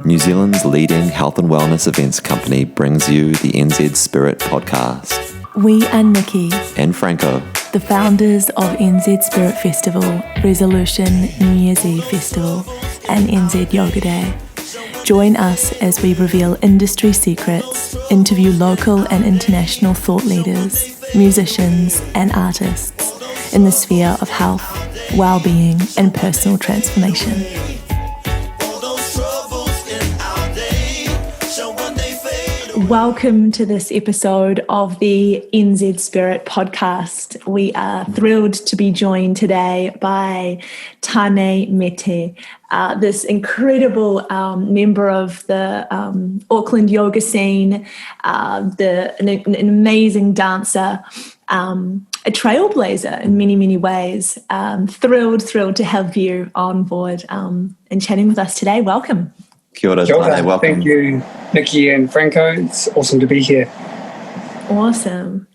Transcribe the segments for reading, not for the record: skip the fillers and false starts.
New Zealand's leading health and wellness events company brings you the NZ Spirit podcast. We are Nikki And Franko, the founders of NZ Spirit Festival, Resolution New Year's Eve Festival, and NZ Yoga Day. Join us as we reveal industry secrets, interview local and international thought leaders, musicians, and artists in the sphere of health, well-being, and personal transformation. Welcome to this episode of the NZ Spirit podcast. We are thrilled to be joined today by Taane Mete, this incredible member of the Auckland yoga scene, an amazing dancer, a trailblazer in many, many ways. Thrilled to have you on board and chatting with us today. Welcome. Kia ora, Taane, welcome. Thank you, Nikki and Franko. It's awesome to be here. Awesome.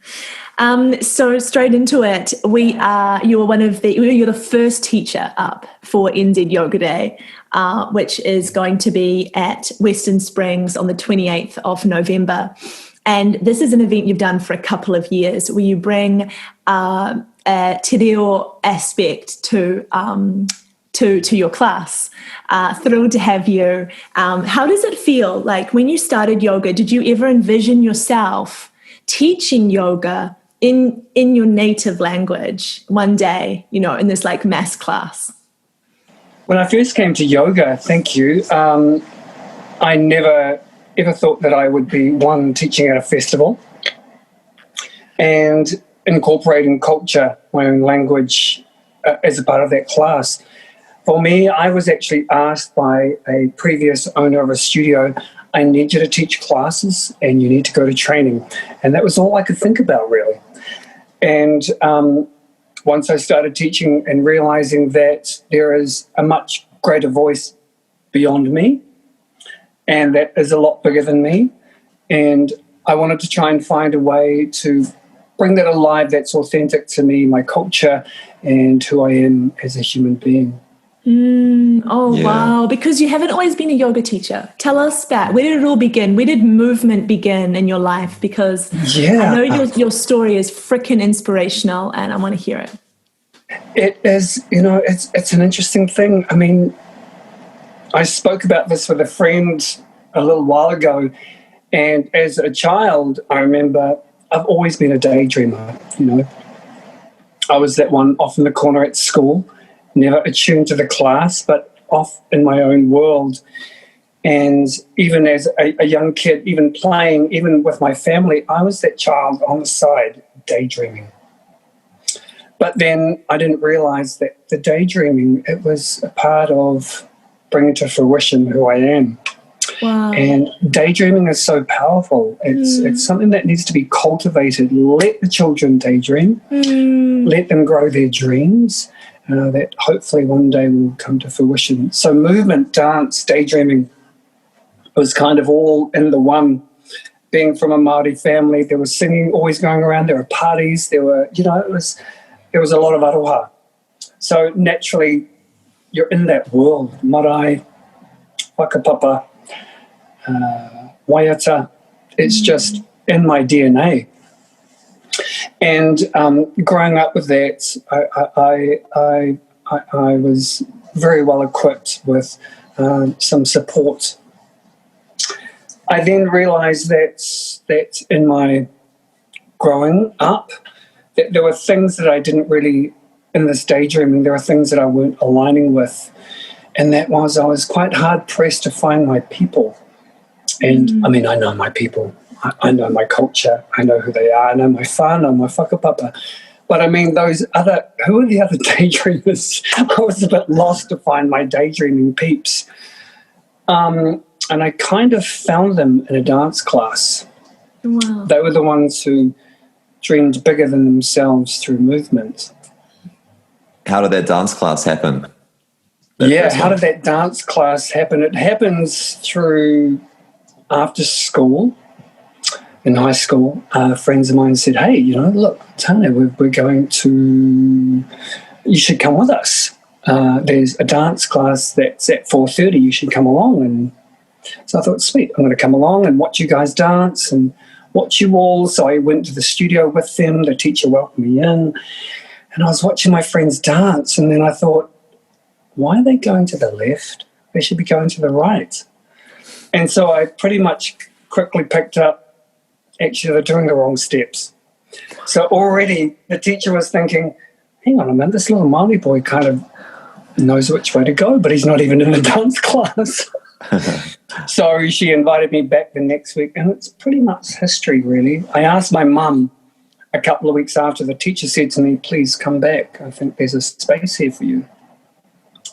So straight into it, you're the first teacher up for NZ Yoga Day, which is going to be at Western Springs on the 28th of November. And this is an event you've done for a couple of years where you bring a te reo aspect to your class. Thrilled to have you. How does it feel? Like when you started yoga, did you ever envision yourself teaching yoga in your native language one day, in this like mass class? When I first came to yoga, thank you, I never ever thought that I would be teaching at a festival and incorporating culture, my own language as a part of that class. For me, I was actually asked by a previous owner of a studio, I need you to teach classes and you need to go to training. And that was all I could think about, really. And once I started teaching and realizing that there is a much greater voice beyond me and that is a lot bigger than me, and I wanted to try and find a way to bring that alive that's authentic to me, my culture, and who I am as a human being. Wow, because you haven't always been a yoga teacher. Tell us that. Where did it all begin? Where did movement begin in your life? Because I know your story is freaking inspirational and I want to hear it. It is, it's an interesting thing. I mean, I spoke about this with a friend a little while ago, and as a child, I remember I've always been a daydreamer, I was that one off in the corner at school, never attuned to the class, but off in my own world. And even as a young kid, even playing, even with my family, I was that child on the side, daydreaming. But then I didn't realize that the daydreaming, it was a part of bringing to fruition who I am. Wow. And daydreaming is so powerful. It's something that needs to be cultivated. Let the children daydream. Let them grow their dreams. That hopefully one day will come to fruition. So movement, dance, daydreaming was kind of all in the one. Being from a Māori family, there was singing always going around. There were parties. There were, there was a lot of aroha. So naturally, you're in that world. Marae, whakapapa, waiata. It's just in my DNA. And growing up with that, I was very well equipped with some support. I then realized that in my growing up, that there were things that I didn't really, in this daydreaming, there were things that I weren't aligning with. And that was, I was quite hard pressed to find my people. And I mean, I know my people. I know my culture. I know who they are. I know my whānau, my whakapapa. But I mean, who are the other daydreamers? I was a bit lost to find my daydreaming peeps. And I kind of found them in a dance class. Wow. They were the ones who dreamed bigger than themselves through movement. How did that dance class happen? How did that dance class happen? It happens through after school. In high school, friends of mine said, hey, look, Taane, we're going to, you should come with us. There's a dance class that's at 4:30, you should come along. And So I thought, sweet, I'm going to come along and watch you guys dance and watch you all. So I went to the studio with them. The teacher welcomed me in, and I was watching my friends dance. And then I thought, why are they going to the left? They should be going to the right. And so I pretty much quickly picked up, actually, they're doing the wrong steps. So already the teacher was thinking, hang on a minute, this little Māori boy kind of knows which way to go, but he's not even in the dance class. So she invited me back the next week, and it's pretty much history, really. I asked my mum a couple of weeks after. The teacher said to me, please come back. I think there's a space here for you.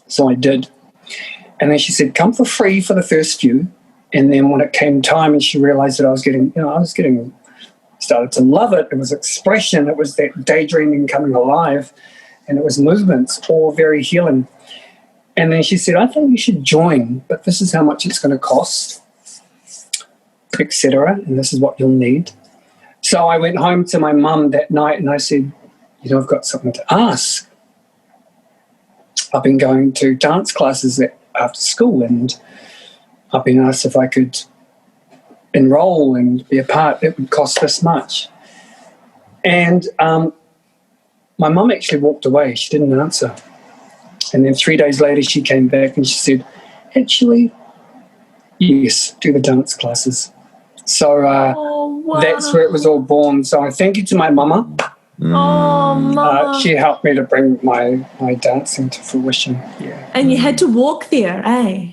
So I did. And then she said, come for free for the first few. And then when it came time and she realized that I was getting, started to love it. It was expression. It was that daydreaming coming alive. And it was movements, all very healing. And then she said, I think you should join, but this is how much it's going to cost, etc. And this is what you'll need. So I went home to my mum that night and I said, I've got something to ask. I've been going to dance classes after school, and I've been asked if I could enroll and be a part. It would cost this much. And my mum actually walked away. She didn't answer. And then 3 days later, she came back and she said, actually, yes, do the dance classes. So wow. That's where it was all born. So I thank you to my mama. Oh, Mama. She helped me to bring my dancing to fruition. Yeah. And you had to walk there, eh?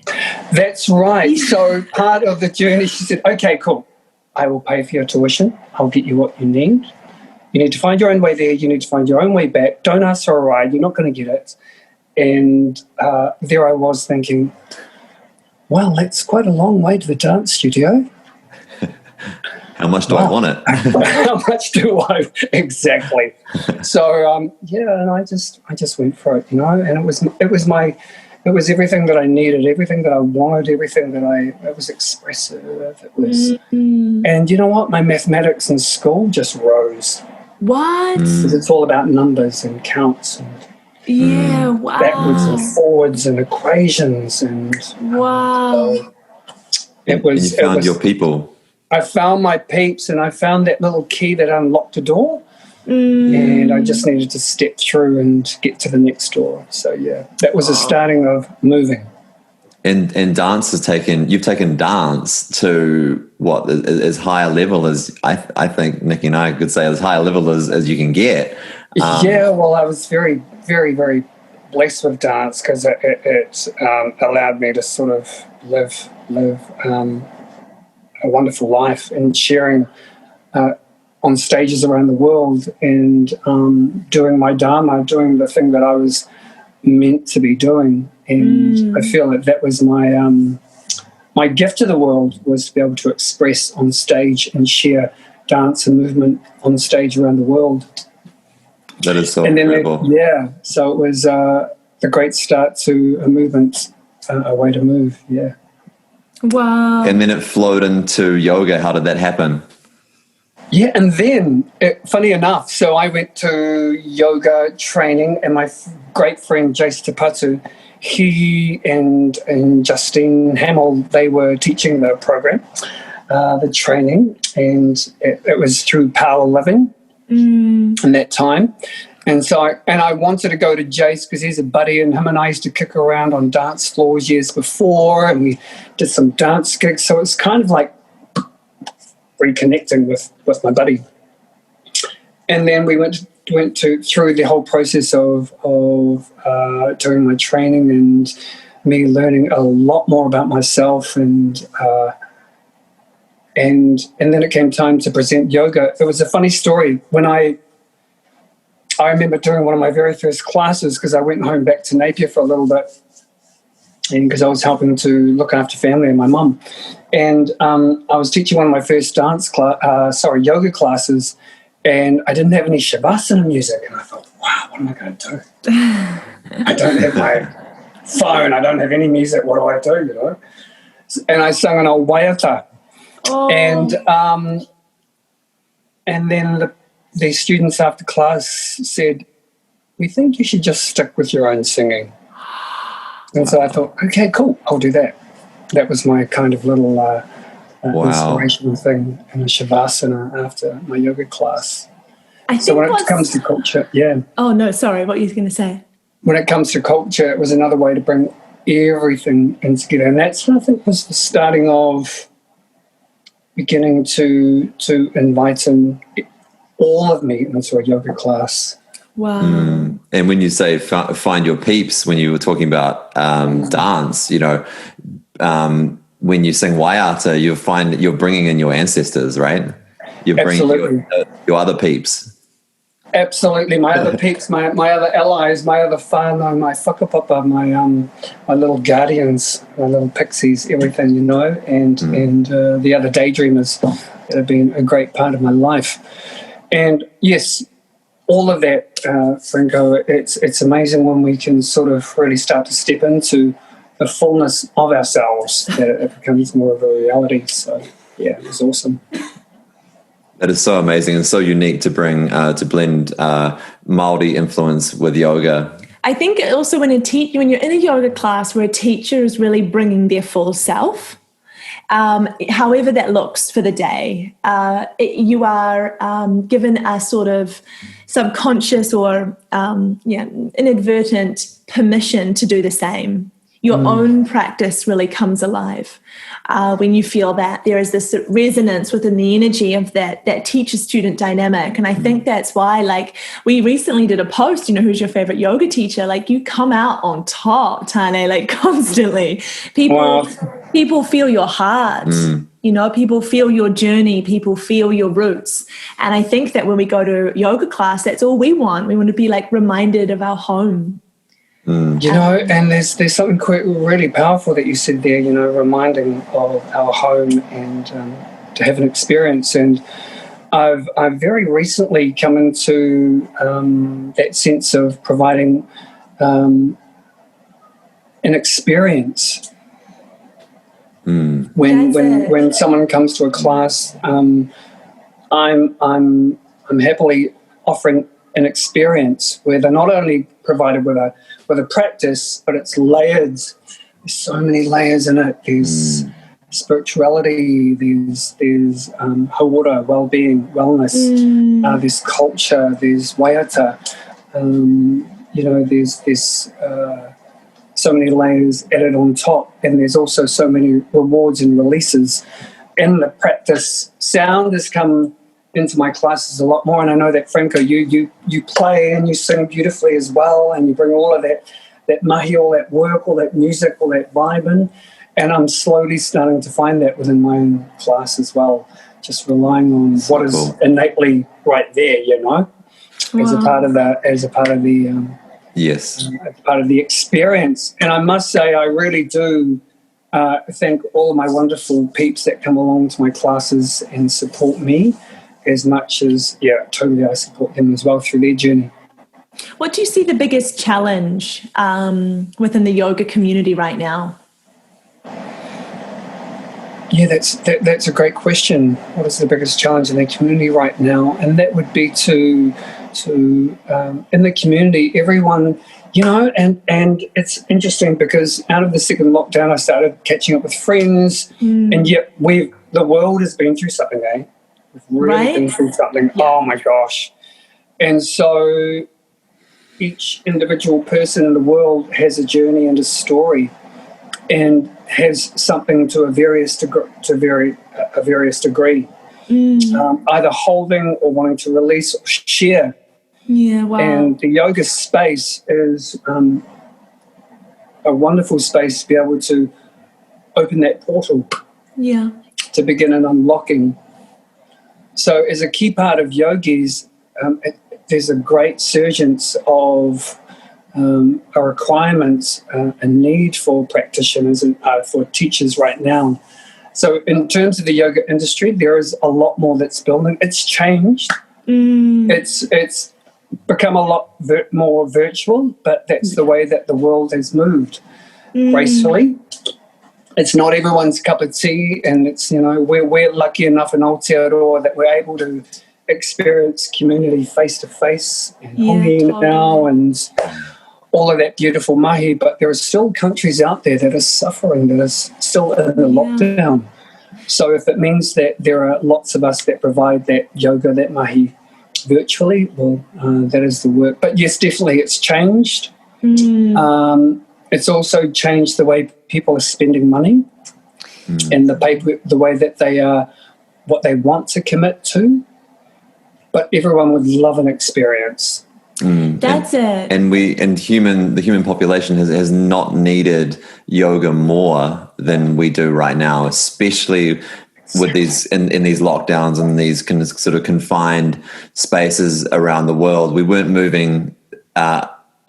That's right. So part of the journey, she said, okay, cool. I will pay for your tuition. I'll get you what you need. You need to find your own way there. You need to find your own way back. Don't ask for a ride. You're not going to get it. And there I was thinking, well, that's quite a long way to the dance studio. How much do I want it? How much do I? Exactly. So, and I just went for it, and it was everything that I needed, everything that I wanted, it was expressive. It was, and you know what? My mathematics in school just rose. What? Because it's all about numbers and counts and wow. backwards and forwards and equations and wow. It was. And you found your people. I found my peeps, and I found that little key that unlocked a door, and I just needed to step through and get to the next door. So that was the starting of moving. And dance you've taken dance to what, as high a level as I think Nikki and I could say, as high a level as you can get. Well, I was very, very, very blessed with dance because it allowed me to sort of live a wonderful life and sharing on stages around the world and doing my dharma, doing the thing that I was meant to be doing. And I feel that was my gift to the world, was to be able to express on stage and share dance and movement on stage around the world. That is so incredible. So it was the great start to a movement, a way to move, Wow. And then it flowed into yoga. How did that happen? Yeah, and then, funny enough, so I went to yoga training, and my great friend Jace Tapatu, he and Justine Hamill, they were teaching the program, the training, and it was through Power Living in that time. And so I wanted to go to Jace because he's a buddy, and him and I used to kick around on dance floors years before, and we did some dance gigs. So it's kind of like reconnecting with my buddy. And then we went through the whole process of doing my training and me learning a lot more about myself, and then it came time to present yoga. It was a funny story. When I remember doing one of my very first classes, because I went home back to Napier for a little bit, and because I was helping to look after family and my mum, and I was teaching one of my first yoga classes, and I didn't have any shavasana music, and I thought, wow, what am I going to do? I don't have my phone, I don't have any music. What do I do? And I sung an old waiata, and then the students after class said, we think you should just stick with your own singing. And so I thought, okay, cool, I'll do that. that was my kind of little Wow. inspirational thing in a shavasana after my yoga class. I So think when it comes to culture, Oh, no, sorry, what were you going to say? when it comes to culture, it was another way to bring everything in together. And that's, I think, was the starting of beginning to invite in all of me into a yoga class. Wow. And when you say find your peeps, when you were talking about dance, you know, when you sing Waiata, you'll find you're bringing in your ancestors, right? You're bringing your other peeps. Absolutely, my other peeps, my other allies, my other whānau, my whakapapa, my little guardians, my little pixies, everything, you know, and the other daydreamers that have been a great part of my life. And yes, all of that, Franko, it's amazing when we can sort of really start to step into the fullness of ourselves, that it becomes more of a reality. So, yeah, it was awesome. That is so amazing and so unique to bring to blend Māori influence with yoga. I think also when you're in a yoga class where a teacher is really bringing their full self, however that looks for the day, you are given a sort of subconscious or inadvertent permission to do the same. Your own practice really comes alive when you feel that there is this resonance within the energy of that teacher-student dynamic. And I think that's why, like, we recently did a post, you know, who's your favorite yoga teacher? Like, you come out on top, Taane, like constantly. People feel your heart. You know, people feel your journey, people feel your roots. And I think that when we go to yoga class, that's all we want. We want to be like reminded of our home. You know, and there's something quite really powerful that you said there, you know, reminding of our home and to have an experience. And I've very recently come into that sense of providing an experience. When someone comes to a class, I'm happily offering an experience where they're not only provided with a practice, but it's layered. There's so many layers in it. There's spirituality, there's hauora, well-being, wellness, there's culture, there's waiata. You know, there's so many layers added on top, and there's also so many rewards and releases in the practice. Sound has come into my classes a lot more, and I know that, Franko, you play and you sing beautifully as well, and you bring all of that mahi, all that work, all that music, all that vibe in, and I'm slowly starting to find that within my own class as well, just relying on what is innately right there, you know, as a part of the part of the experience. And I must say, I really do thank all of my wonderful peeps that come along to my classes and support me as much as, totally I support them as well through their journey. What do you see the biggest challenge within the yoga community right now? Yeah, that's a great question. What is the biggest challenge in the community right now? And that would be to in the community, everyone, you know, and it's interesting because out of the second lockdown, I started catching up with friends, and yet the world has been through something, eh? We've really been through something. Yeah. Oh my gosh. And so each individual person in the world has a journey and a story and has something to a various degree, either holding or wanting to release or share. Yeah, wow. And the yoga space is a wonderful space to be able to open that portal to begin an unlocking. So as a key part of yogis, there's a great surgence of a requirement, a need for practitioners and for teachers right now. So in terms of the yoga industry, there is a lot more that's building. It's changed. It's become a lot more virtual, but that's the way that the world has moved gracefully. It's not everyone's cup of tea, and it's, you know, we're lucky enough in Aotearoa that we're able to experience community face to face and hongi now, and all of that beautiful mahi, but there are still countries out there that are suffering, that are still in the lockdown. So if it means that there are lots of us that provide that yoga, that mahi virtually, well, that is the work. But yes, definitely it's changed. It's also changed the way people are spending money and the way that they are, what they want to commit to. But everyone would love an experience. That's it. And the human population has not needed yoga more than we do right now, especially with these in these lockdowns and these sort of confined spaces around the world. We weren't moving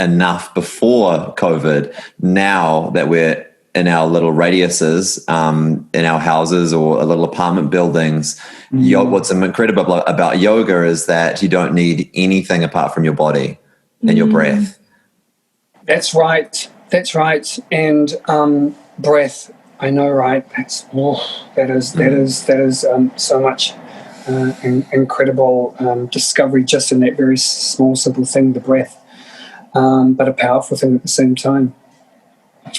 enough before COVID. Now that we're in our little radiuses, in our houses or little apartment buildings, what's incredible about yoga is that you don't need anything apart from your body and your breath. That's right. And breath, I know, right? That is so much incredible discovery just in that very small, simple thing, the breath, but a powerful thing at the same time.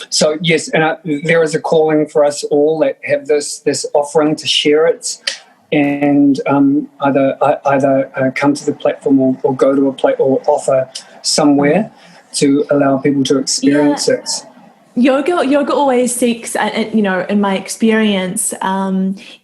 So yes, and there is a calling for us all that have this offering to share it, and either come to the platform or go to a place or offer somewhere to allow people to experience it. Yoga always seeks, in my experience,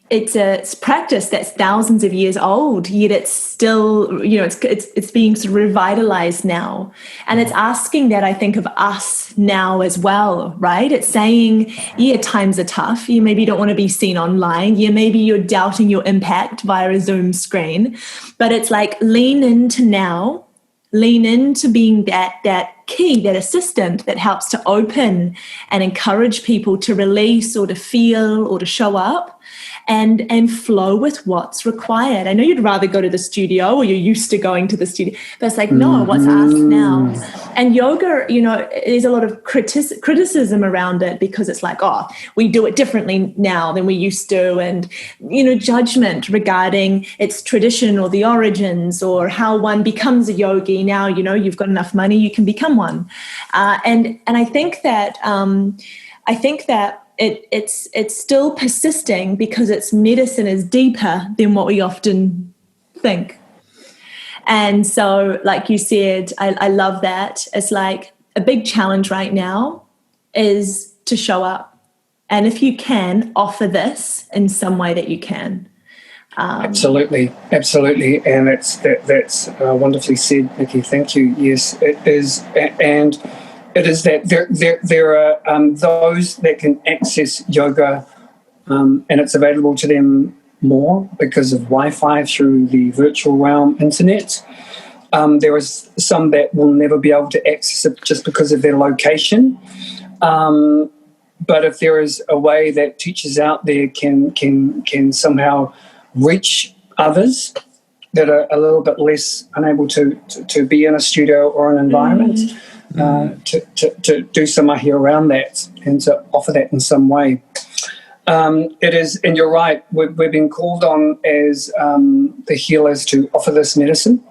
it's practice that's thousands of years old, yet it's still, it's being sort of revitalized now. And it's asking that, I think, of us now as well, right? It's saying, times are tough. You maybe don't want to be seen online. Maybe you're doubting your impact via a Zoom screen. But it's like, lean into now. Lean into being that key, that assistant that helps to open and encourage people to release or to feel or to show up and flow with what's required. I know you'd rather go to the studio, or you're used to going to the studio, but it's like, no, what's asked now? And yoga, there's a lot of criticism around it because it's like, we do it differently now than we used to, and, judgment regarding its tradition or the origins or how one becomes a yogi. Now, you've got enough money, you can become one. And I think that it's still persisting because its medicine is deeper than what we often think. And so, like you said, I love that. It's like a big challenge right now is to show up. And if you can, offer this in some way that you can. Absolutely. And that's wonderfully said, Nikki. Thank you. Yes, it is. And it is that there are those that can access yoga, and it's available to them more because of Wi-Fi through the virtual realm internet. There is some that will never be able to access it just because of their location. But if there is a way that teachers out there can somehow reach others that are a little bit less unable to be in a studio or an environment, to do some mahi around that and to offer that in some way. It is, and you're right, we've been called on as the healers to offer this medicine,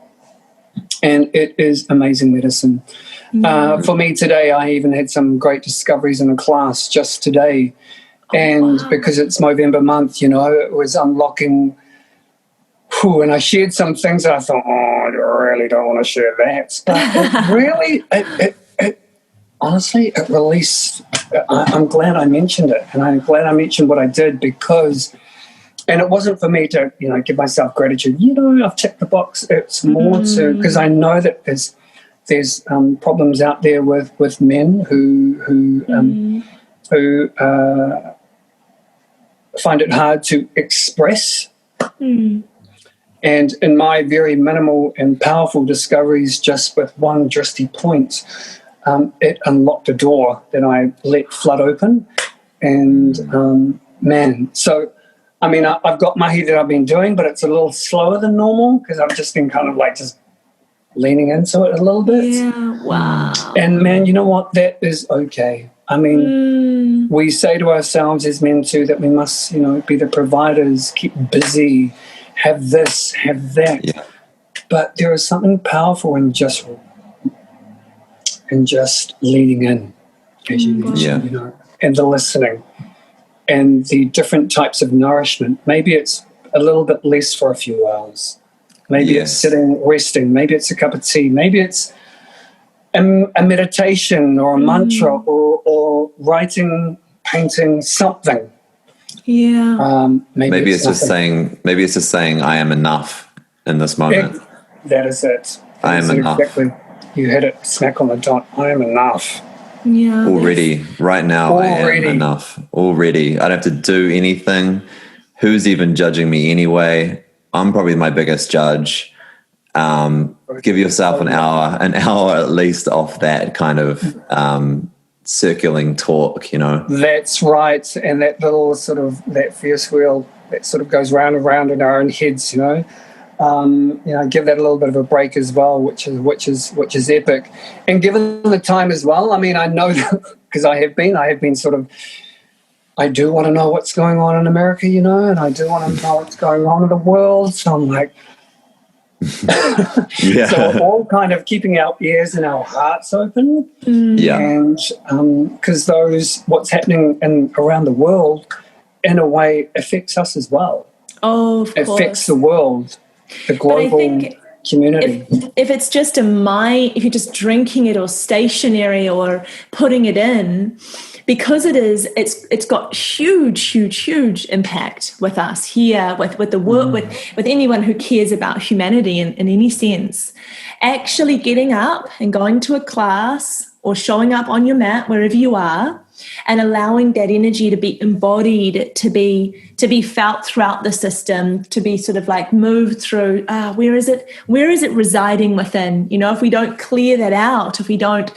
and it is amazing medicine. For me today, I even had some great discoveries in a class just today, and because it's Movember month, it was unlocking. And I shared some things that I thought, I really don't want to share that. But it honestly, it released. I'm glad I mentioned it, and I'm glad I mentioned what I did because, and it wasn't for me to, give myself gratitude. I've checked the box. It's more to, because I know that there's problems out there with men who find it hard to express. And in my very minimal and powerful discoveries, just with one drishti point, it unlocked a door that I let flood open. And so, I've got mahi that I've been doing, but it's a little slower than normal because I've just been kind of like just leaning into it a little bit. Yeah, wow. And man, you know what? That is okay. We say to ourselves as men too that we must, be the providers, keep busy, have this, have that. Yeah. But there is something powerful in just and just leaning in, as you mentioned, you know, and the listening and the different types of nourishment. Maybe it's a little bit less for a few hours. Maybe it's sitting, resting. Maybe it's a cup of tea. Maybe it's a meditation or a mantra or writing, painting, something. Yeah. Maybe it's just saying I am enough in this moment. That is it. I am enough. Exactly. You hit it smack on the dot. I am enough. Yeah. Already, right now, I am enough. Already. I don't have to do anything. Who's even judging me anyway? I'm probably my biggest judge. Give yourself an hour at least off that kind of circling talk, you know. That's right. And that little sort of, that fierce wheel that sort of goes round and round in our own heads, you know. Give that a little bit of a break as well, which is epic. And given the time as well, I mean, I know because I have been sort of, I do want to know what's going on in America, you know, and I do want to know what's going on in the world. So I'm like, so we're all kind of keeping our ears and our hearts open. And because what's happening around the world, in a way, affects us as well. Oh, of course. Affects the world. The global community. If it's just if you're just drinking it or stationary or putting it in, because it's got huge impact with us here, with the work, with anyone who cares about humanity in any sense. Actually getting up and going to a class or showing up on your mat wherever you are and allowing that energy to be embodied, to be felt throughout the system, to be sort of like moved through, where is it residing within? You know, if we don't clear that out, if we don't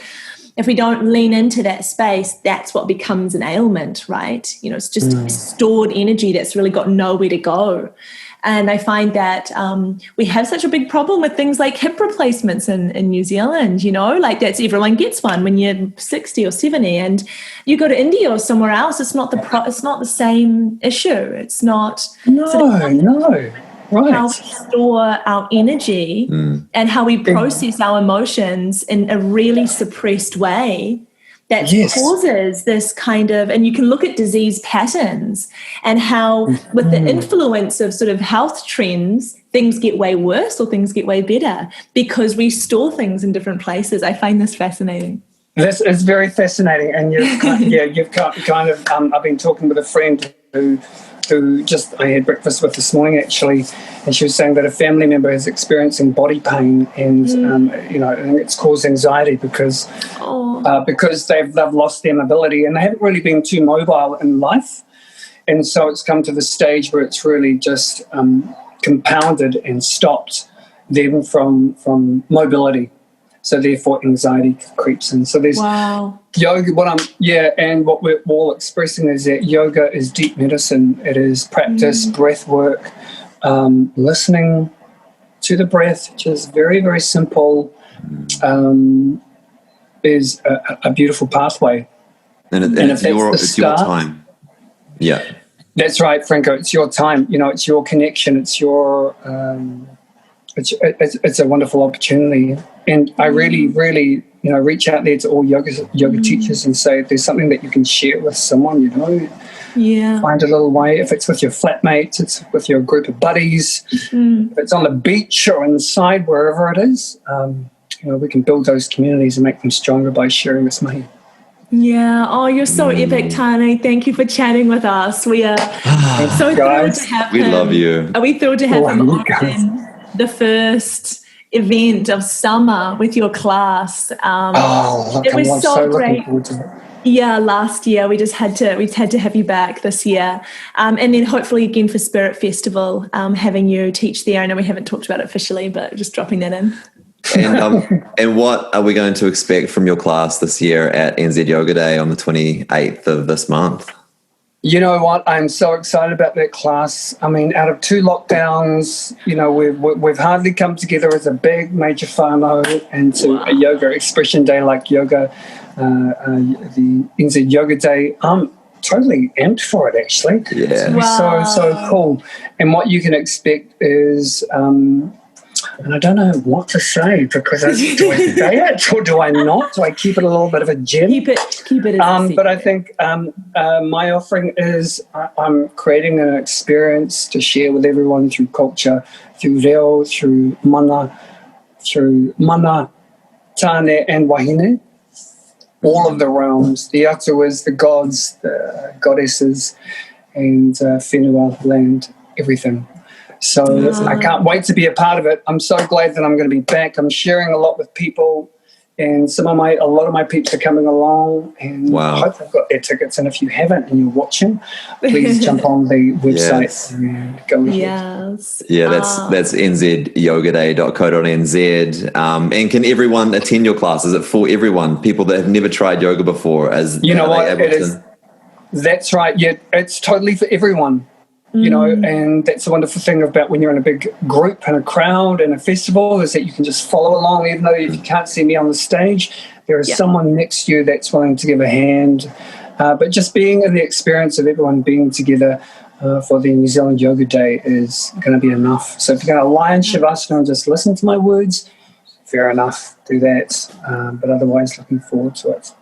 lean into that space, that's what becomes an ailment, right? You know, it's just stored energy that's really got nowhere to go. And I find that we have such a big problem with things like hip replacements in New Zealand, you know, like everyone gets one when you're 60 or 70, and you go to India or somewhere else, it's not the same issue. It's not. No. Right. How we store our energy and how we process our emotions in a really suppressed way that causes this kind of, and you can look at disease patterns and how with the influence of sort of health trends, things get way worse or things get way better because we store things in different places. I find this fascinating. This is very fascinating. And you've kind of, I've been talking with a friend who I had breakfast with this morning actually, and she was saying that a family member is experiencing body pain, and and it's caused anxiety because they've lost their mobility and they haven't really been too mobile in life, and so it's come to the stage where it's really just compounded and stopped them from mobility. So therefore anxiety creeps in. So there's yoga, and what we're all expressing is that yoga is deep medicine. It is practice, breath work, listening to the breath, which is very, very simple, is a beautiful pathway. And it's your time. Yeah. That's right, Franko. It's your time. You know, it's your connection. It's your it's a wonderful opportunity. And I really, really, reach out there to all yoga teachers and say if there's something that you can share with someone, find a little way. If it's with your flatmates, it's with your group of buddies. If it's on the beach or inside, wherever it is, we can build those communities and make them stronger by sharing this mahi. Yeah. Oh, you're so epic, Taane. Thank you for chatting with us. We are so thrilled to have him. We love you. Are we thrilled to have him on the first event of summer with your class? It was so great. Yeah, last year we had to have you back this year, and then hopefully again for Spirit Festival, having you teach there. I know we haven't talked about it officially, but just dropping that in. And what are we going to expect from your class this year at NZ Yoga Day on the 28th of this month? You know what? I'm so excited about that class. I mean, out of 2 lockdowns, we've hardly come together as a big major whānau into a yoga expression day like yoga, the NZ Yoga Day. I'm totally amped for it, actually. Yeah. It's so cool. And what you can expect is And I don't know what to say because do I say it or do I not? Do I keep it a little bit of a gem? Keep it as a but I think my offering is I'm creating an experience to share with everyone through culture, through reo, through mana, Taane, and wahine. All of the realms, the atuas, the gods, the goddesses, and whenua, land, everything. So I can't wait to be a part of it. I'm so glad that I'm going to be back. I'm sharing a lot with people, and a lot of my peeps are coming along, and I hope they've got their tickets. And if you haven't and you're watching, please jump on the website and go ahead. Yes. Yeah, that's nzyogaday.co.nz. And can everyone attend your class? Is it for everyone? People that have never tried yoga before? You know what? It is. That's right. Yeah, it's totally for everyone. You know, and that's the wonderful thing about when you're in a big group and a crowd and a festival is that you can just follow along, even though if you can't see me on the stage, there is someone next to you that's willing to give a hand. But just being in the experience of everyone being together for the New Zealand Yoga Day is going to be enough. So if you're going to lie in Shavasana and just listen to my words, fair enough, do that. But otherwise, looking forward to it.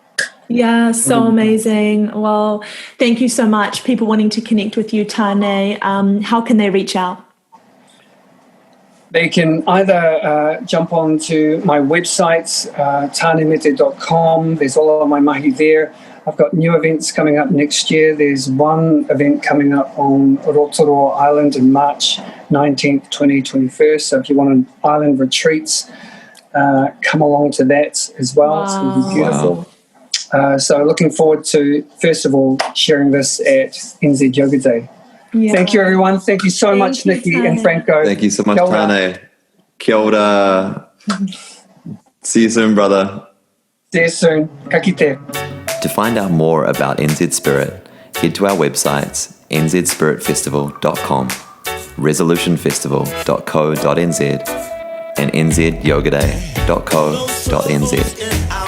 Yeah, so amazing. Well, thank you so much. People wanting to connect with you, Taane, how can they reach out? They can either jump onto my website, taanemete.com. There's all of my mahi there. I've got new events coming up next year. There's one event coming up on Rotoro Island in March 19th, 21st. So if you want an island retreats, come along to that as well. Wow. It's going to be beautiful. So looking forward to, first of all, sharing this at NZ Yoga Day. Yeah. Thank you, everyone. Thank you so much, Nikki and Franko. Thank you so much, Taane. Kia ora. See you soon, brother. See you soon. Ka kite. To find out more about NZ Spirit, head to our websites, nzspiritfestival.com, resolutionfestival.co.nz, and nzyogaday.co.nz.